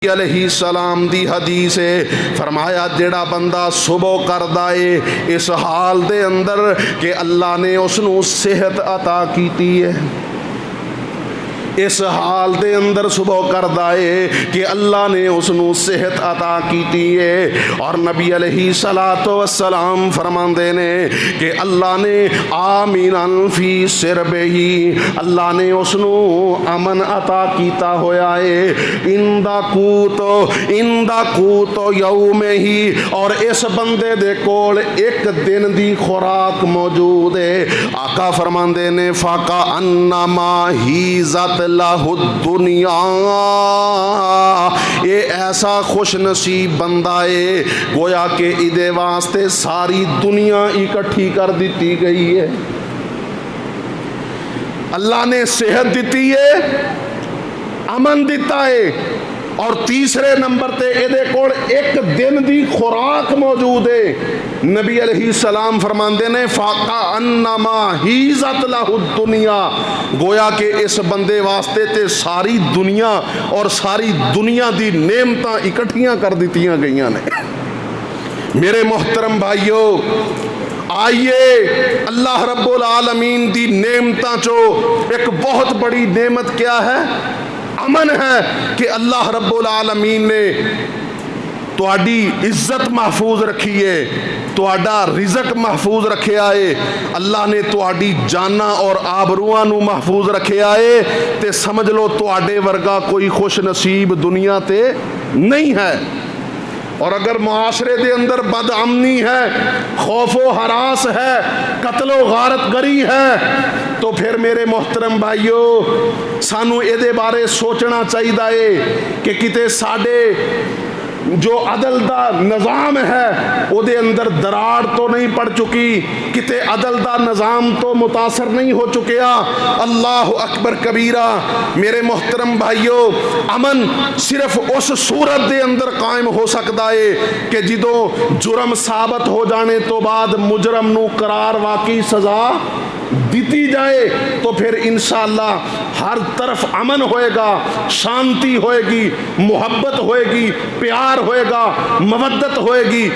علیہ السلام دی حدیث ہے، فرمایا جڑا بندہ صبح کردا ہے اس حال دے اندر کہ اللہ نے اس نو صحت عطا کیتی ہے، اس حال دے اندر صبح کردا ہے کہ اللہ نے اس نو صحت عطا کیتی ہے، اور نبی علیہ الصلوۃ والسلام فرماندے نے کہ اللہ نے آمیناً فی سربہی، اللہ نے اس نو امن عطا کیتا ہویا ہے اندہ کوت یوم ہی، اور اس بندے دے کول ایک دن دی خوراک موجود ہے۔ آقا فرماندے نے فاقا انما ہی ذات لاہ الدنیا، یہ ایسا خوش نصیب بندہ ہے گویا کہ ادے واسطے ساری دنیا اکٹھی کر دیتی گئی ہے۔ اللہ نے صحت دیتی ہے، امن دیتا ہے، اور تیسرے نمبر تے ایدے کول ایک دن دی خوراک موجود ہے۔ نبی علیہ السلام فرماندے نے فاقا انما ہیزت لہ الدنیا، گویا کہ اس بندے واسطے تے ساری دنیا اور ساری دنیا دی نعمتاں اکٹھیاں کر دیتیاں گئیاں نے۔ میرے محترم بھائیو، آئیے اللہ رب العالمین دی نعمتاں چو ایک بہت بڑی نعمت کیا ہے؟ امن ہے کہ اللہ رب العالمین نے تواڈی عزت محفوظ رکھی ہے، تواڈا رزق محفوظ رکھیا ہے، اللہ نے تواڈی جانا اور آبروآں نو محفوظ رکھیا ہے، تے سمجھ لو تواڈے ورگا کوئی خوش نصیب دنیا تے نہیں ہے۔ اور اگر معاشرے دے اندر بد امنی ہے، خوف و ہراس ہے، قتل و غارت گری ہے، تو پھر میرے محترم بھائیو سانو اے دے بارے سوچنا چاہیے کہ کتے ساڈے جو عدل دا نظام ہے او دے اندر دراڑ تو نہیں پڑ چکی، کتے عدل دا نظام تو متاثر نہیں ہو چکیا۔ اللہ اکبر کبیرہ۔ میرے محترم بھائیو، امن صرف اس صورت دے اندر قائم ہو سکتا ہے کہ جدوں جرم ثابت ہو جانے تو بعد مجرم نو قرار واقعی سزا دیتی جائے، تو پھر انشاءاللہ ہر طرف امن ہوئے گا، شانتی ہوئے گی، محبت ہوئے گی، پیار ہوئے گا، مودت ہوئے گی۔